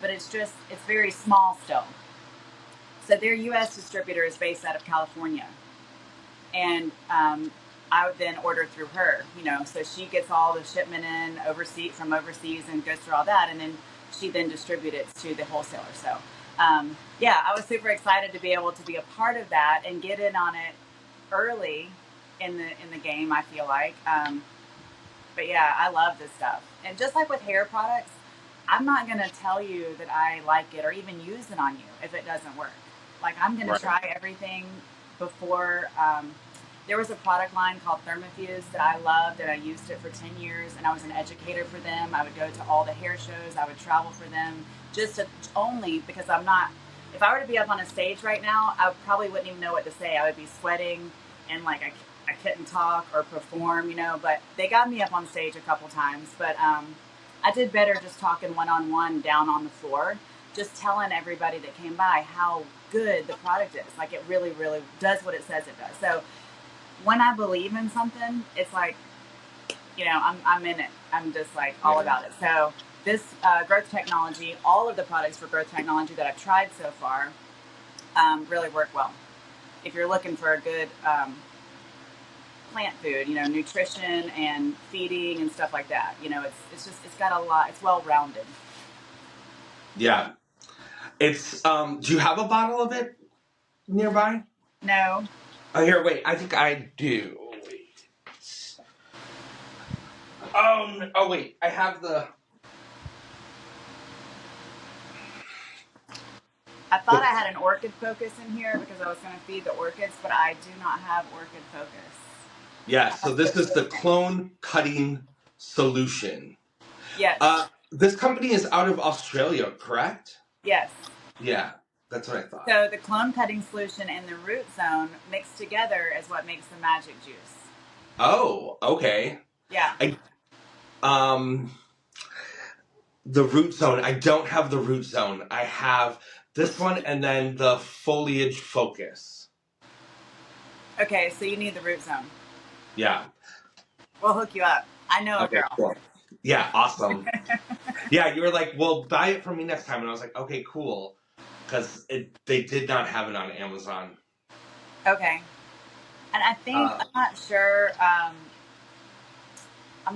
but it's very small still. So their U.S. distributor is based out of California, and I would then order through her. So she gets all the shipment in from overseas and goes through all that, and then she then distributes it to the wholesaler. So yeah, I was super excited to be able to be a part of that and get in on it early in the game. I feel like, but yeah, I love this stuff. And just like with hair products, I'm not going to tell you that I like it or even use it on you if it doesn't work. Like, I'm going to Right. try everything before. There was a product line called Thermafuse that I loved, and I used it for 10 years, and I was an educator for them. I would go to all the hair shows, I would travel for them, only because I'm not. If I were to be up on a stage right now, I probably wouldn't even know what to say. I would be sweating, and like I couldn't talk or perform, but they got me up on stage a couple times. But I did better just talking one on one down on the floor, just telling everybody that came by how good the product is. Like, it really, really does what it says it does. So when I believe in something, it's like, I'm in it. I'm just like all Yeah. about it. So this growth technology, all of the products for growth technology that I've tried so far, really work well. If you're looking for a good plant food, nutrition and feeding and stuff like that, it's got a lot. It's well rounded. Yeah. It's do you have a bottle of it nearby? No. Oh, here, wait. I think I do. Wait. Oh, wait. I have the I thought I had an orchid focus in here because I was going to feed the orchids, but I do not have orchid focus. Yeah, so this is the clone cutting solution. Yes. This company is out of Australia, correct? Yes. Yeah, that's what I thought. So the clone cutting solution and the root zone mixed together is what makes the magic juice. Oh, okay. Yeah. Um, the root zone. I don't have the root zone. I have this one and then the foliage focus. Okay, so you need the root zone. Yeah. We'll hook you up. I know a Okay, girl. cool. Yeah, awesome. Yeah, you were like, well, buy it from me next time. And I was like, okay, cool. Because they did not have it on Amazon. Okay. And I think, I'm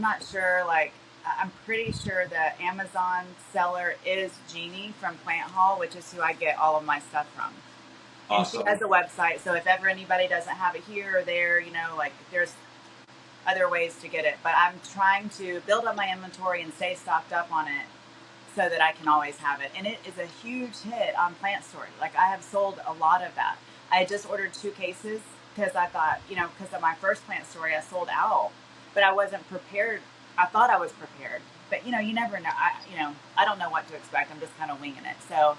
not sure, like, I'm pretty sure the Amazon seller is Jeannie from Plant Hall, which is who I get all of my stuff from. And she Awesome. has a website, so if ever anybody doesn't have it here or there, like, there's other ways to get it. But I'm trying to build up my inventory and stay stocked up on it so that I can always have it. And it is a huge hit on Plant Story. Like, I have sold a lot of that. I just ordered 2 cases because I thought, because of my first Plant Story, I sold out, but I wasn't prepared. I thought I was prepared, but you never know. I don't know what to expect. I'm just kind of winging it. So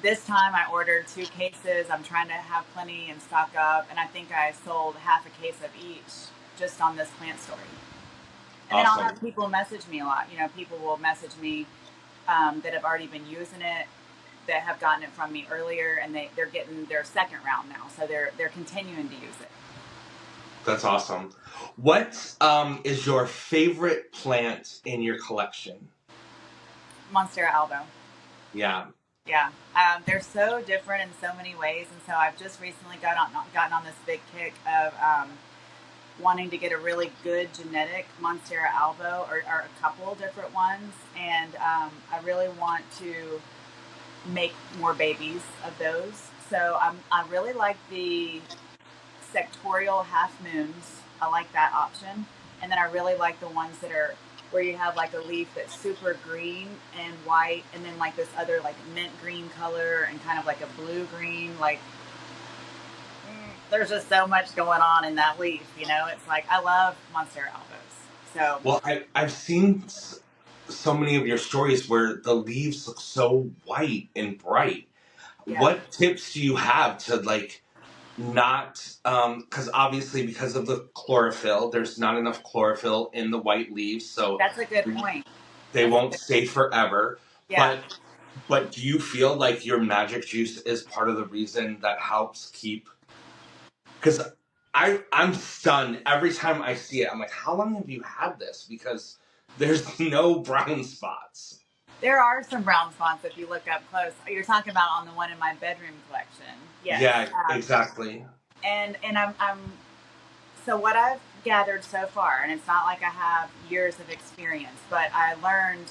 this time I ordered 2 cases. I'm trying to have plenty and stock up, and I think I sold half a case of each just on this Plant Story. And then I'll Awesome. have people message me a lot. People will message me that have already been using it, that have gotten it from me earlier, and they're getting their second round now, so they're continuing to use it. That's awesome. What is your favorite plant in your collection? Monstera albo. Yeah. Yeah, they're so different in so many ways, and so I've just recently gotten on this big kick of wanting to get a really good genetic Monstera albo, or a couple different ones, and I really want to make more babies of those. So I really like the sectorial half moons. I like that option, and then I really like the ones that are where you have like a leaf that's super green and white, and then like this other like mint green color and kind of like a blue green. Like, there's just so much going on in that leaf. It's like, I love Monstera albos. So Well, I've seen so many of your stories where the leaves look so white and bright. yeah, What tips do you have to like not because obviously because of the chlorophyll, there's not enough chlorophyll in the white leaves, so that's a good point. they That's a won't good, stay forever. yeah. But do you feel like your magic juice is part of the reason that helps keep? Because I'm stunned every time I see it. I'm like, how long have you had this? Because there's no brown spots. There are some brown spots if you look up close. You're talking about on the one in my bedroom collection. Yes. Yeah, exactly. And I'm so what I've gathered so far, and it's not like I have years of experience, but I learned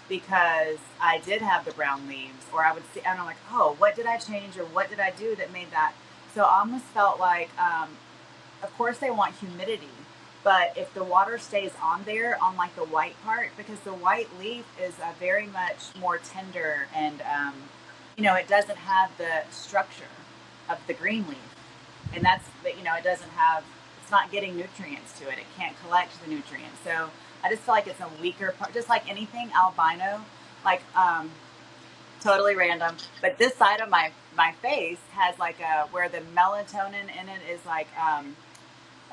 because I did have the brown leaves, or I would see, and I'm like, oh, what did I change, or what did I do that made that? So I almost felt like, of course, they want humidity, but if the water stays on there, on like the white part, because the white leaf is very much more tender and, it doesn't have the structure of the green leaf, and that's it doesn't have, it's not getting nutrients to it, it can't collect the nutrients. So I just feel like it's a weaker part, just like anything albino, like totally random, but this side of my face has like a, where the melatonin in it is like,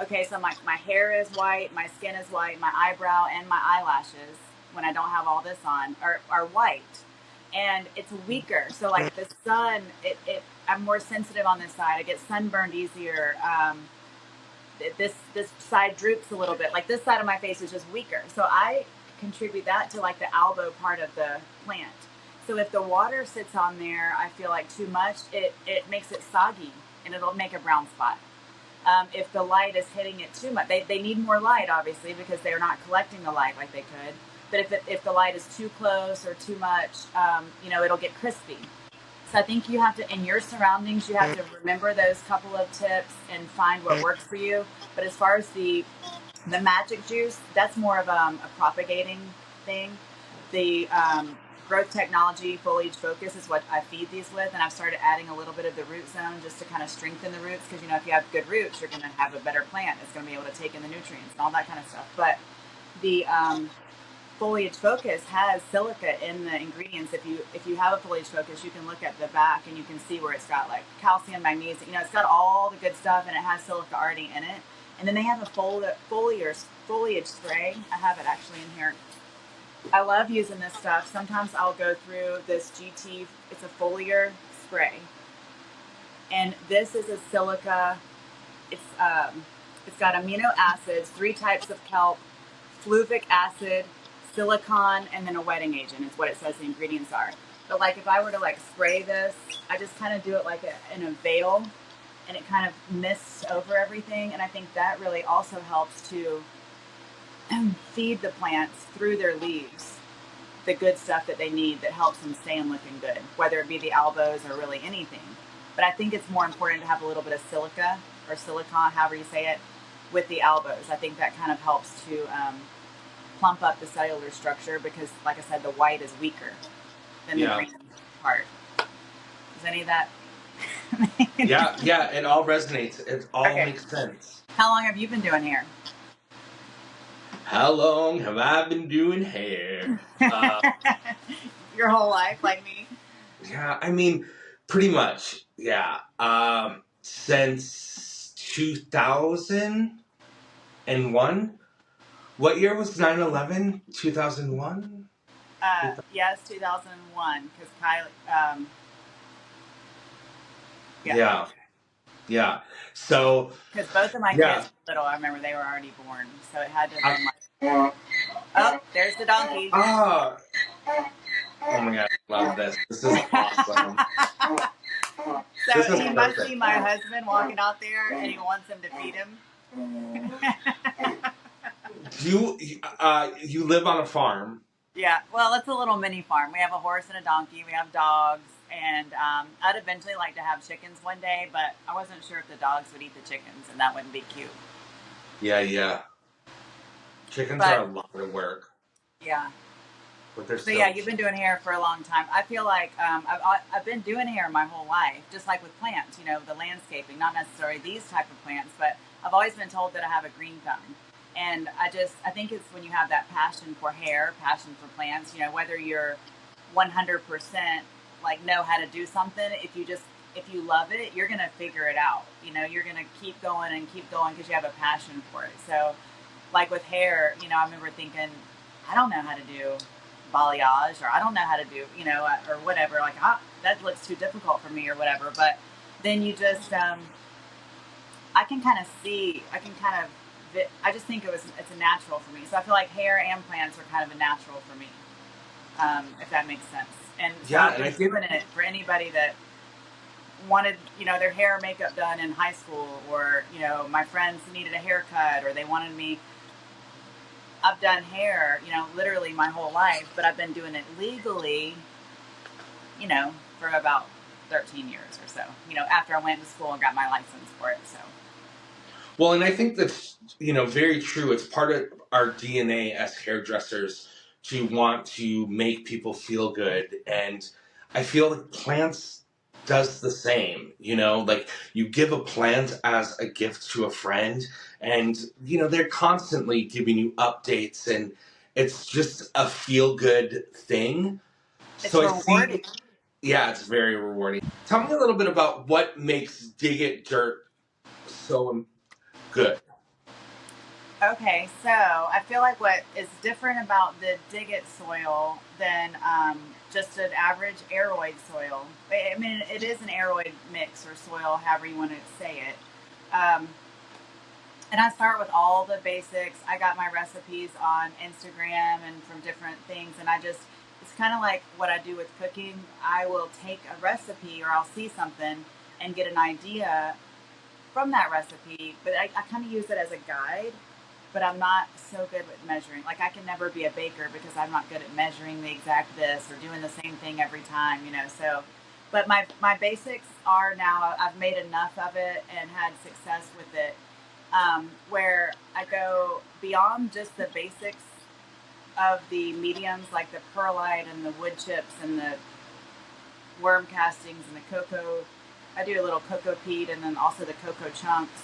okay, so my hair is white, my skin is white, my eyebrow and my eyelashes, when I don't have all this on, are white. And it's weaker. So like the sun, I'm more sensitive on this side. I get sunburned easier. This side droops a little bit. Like this side of my face is just weaker. So I contribute that to like the elbow part of the plant. So if the water sits on there, I feel like too much, it makes it soggy and it'll make a brown spot. If the light is hitting it too much, they need more light, obviously, because they're not collecting the light like they could. But if the light is too close or too much, it'll get crispy. So I think you have to, in your surroundings, you have to remember those couple of tips and find what works for you. But as far as the magic juice, that's more of a propagating thing. The growth technology foliage focus is what I feed these with, and I've started adding a little bit of the root zone just to kind of strengthen the roots, because if you have good roots, you're going to have a better plant. It's going to be able to take in the nutrients and all that kind of stuff. But the foliage focus has silica in the ingredients. If you have a foliage focus, you can look at the back and you can see where it's got like calcium, magnesium. It's got all the good stuff, and it has silica already in it. And then they have a foliage spray. I have it actually in here. I love using this stuff. Sometimes I'll go through this GT. It's a foliar spray, and this is a silica. It's got amino acids, 3 types of kelp, fluvic acid, silicon, and then a wetting agent is what it says the ingredients are. But like if I were to like spray this, I just kind of do it like in a veil, and it kind of mists over everything. And I think that really also helps to feed the plants through their leaves the good stuff that they need, that helps them stay in looking good, whether it be the elbows or really anything. But I think it's more important to have a little bit of silica or silicon, however you say it, with the elbows. I think that kind of helps to plump up the cellular structure, because like I said, the white is weaker than the green part. Does any of that yeah, it all resonates. It all makes sense. How long have you been doing hair? How long have I been doing hair? Your whole life, like me? Yeah, I mean, pretty much. Yeah. Since 2001. What year was 9/11? 2001? Yes, 2001, because Kylie, Yeah. So, because both of my kids were little, I remember they were already born, so it had to have been like, oh, there's the donkey. Oh my God, I love this. This is awesome. So he must see my husband walking out there, and he wants him to feed him. You live on a farm? Yeah, well, it's a little mini farm. We have a horse and a donkey. We have dogs, and I'd eventually like to have chickens one day, but I wasn't sure if the dogs would eat the chickens, and that wouldn't be cute. Yeah. Chickens are a lot of work. Yeah. But they're so yeah, you've been doing hair for a long time. I feel like I've been doing hair my whole life, just like with plants, the landscaping, not necessarily these type of plants, but I've always been told that I have a green thumb. And I think it's when you have that passion for hair, passion for plants, whether you're 100% like know how to do something, if you love it, you're going to figure it out. You're going to keep going because you have a passion for it. So like with hair, I remember thinking, I don't know how to do balayage, or I don't know how to do, or whatever, like, that looks too difficult for me or whatever. But then you just, I just think it's a natural for me. So I feel like hair and plants are kind of a natural for me. if that makes sense. And so Yeah, I've and I been think doing it for anybody that wanted, their hair or makeup done in high school, or, my friends needed a haircut, or they wanted me. I've done hair, literally my whole life, but I've been doing it legally, for about 13 years or so, after I went to school and got my license for it. So, well, and I think that's very true. It's part of our DNA as hairdressers to want to make people feel good, and I feel like plants does the same. Like you give a plant as a gift to a friend, and they're constantly giving you updates, and it's just a feel good thing. it's So I see. rewarding. Yeah, it's very rewarding. Tell me a little bit about what makes Dig It Dirt so good. Okay, so I feel like what is different about the Dig It soil than just an average aeroid soil. I mean, it is an aeroid mix or soil, however you want to say it. And I start with all the basics. I got my recipes on Instagram and from different things, and it's kind of like what I do with cooking. I will take a recipe, or I'll see something and get an idea from that recipe, but I kind of use it as a guide. But I'm not so good with measuring. Like, I can never be a baker because I'm not good at measuring the exact this or doing the same thing every time. So, but my basics are now, I've made enough of it and had success with it, where I go beyond just the basics of the mediums, like the perlite and the wood chips and the worm castings and the cocoa. I do a little cocoa peat, and then also the cocoa chunks,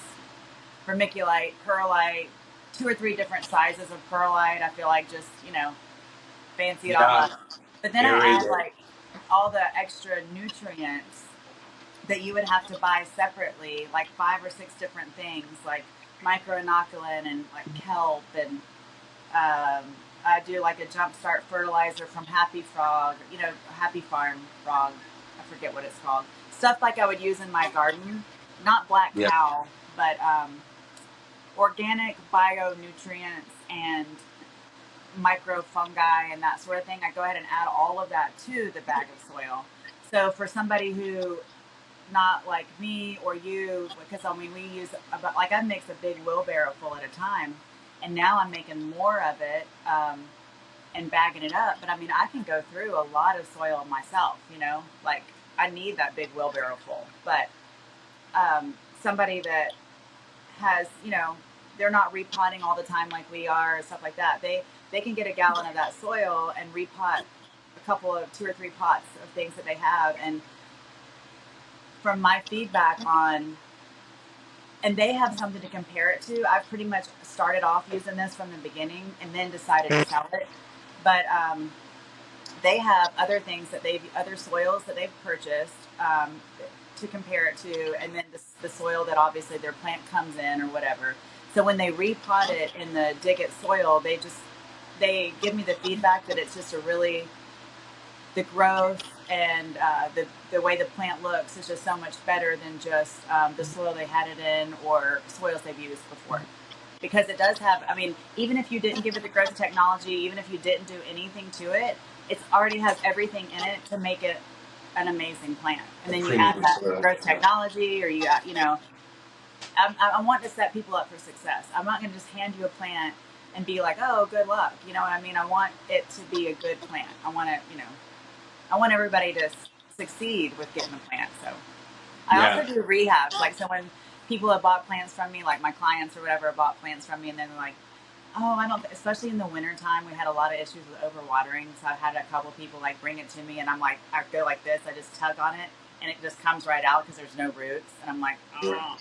vermiculite, perlite, 2 or 3 different sizes of perlite. I feel like just, fancy it all Yeah, up. But then I add aerated. like all the extra nutrients that you would have to buy separately, like 5 or 6 different things, like microinoculant and like kelp, and I do like a jumpstart fertilizer from Happy Frog, Happy Farm Frog. I forget what it's called. Stuff like I would use in my garden, not Black Yeah. Cow, but organic bionutrients and microfungi and that sort of thing. I go ahead and add all of that to the bag of soil. So for somebody who not like me or you, because I mean we use about, like, I mix a big wheelbarrow full at a time, and now I'm making more of it, and bagging it up. But I mean, I can go through a lot of soil myself. Like, I need that big wheelbarrow full. But somebody that has, they're not repotting all the time like we are, and stuff like that. They can get a gallon of that soil and repot a couple of 2 or 3 pots of things that they have. And from my feedback on, and they have something to compare it to. I've pretty much started off using this from the beginning and then decided to sell it. But they have other soils that they've purchased, to compare it to, and then the soil that obviously their plant comes in or whatever. So when they repot it in the Dig It soil, they give me the feedback that it's just the growth and the way the plant looks is just so much better than just the soil they had it in or soils they've used before. Because it does have, I mean, even if you didn't give it the growth technology, even if you didn't do anything to it, it already has everything in it to make it an amazing plant. And A then you add premium that soil. growth technology, or I want to set people up for success. I'm not going to just hand you a plant and be like, oh, good luck. You know what I mean? I want it to be a good plant. I want everybody to succeed with getting a plant. So I also Yeah. do rehabs. Like, so when people have bought plants from me, like my clients or whatever, have bought plants from me, and then they're like, oh, I don't, especially in the wintertime, we had a lot of issues with overwatering. So I've had a couple people like bring it to me, and I'm like, I go like this, I just tug on it, and it just comes right out because there's no roots. And I'm like, oh.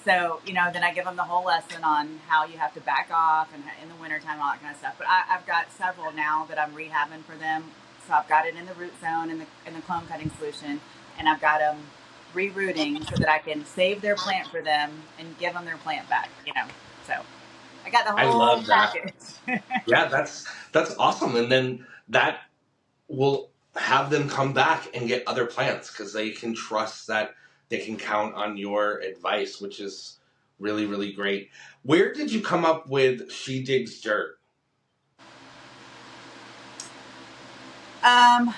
So, then I give them the whole lesson on how you have to back off and in the wintertime, all that kind of stuff. But I've got several now that I'm rehabbing for them. So I've got it in the root zone in the clone cutting solution, and I've got them rerooting so that I can save their plant for them and give them their plant back. So I got the I whole love that. package. Yeah, that's awesome. And then that will have them come back and get other plants because they can trust that they can count on your advice, which is really, really great. Where did you come up with She Digs Dirt? Um,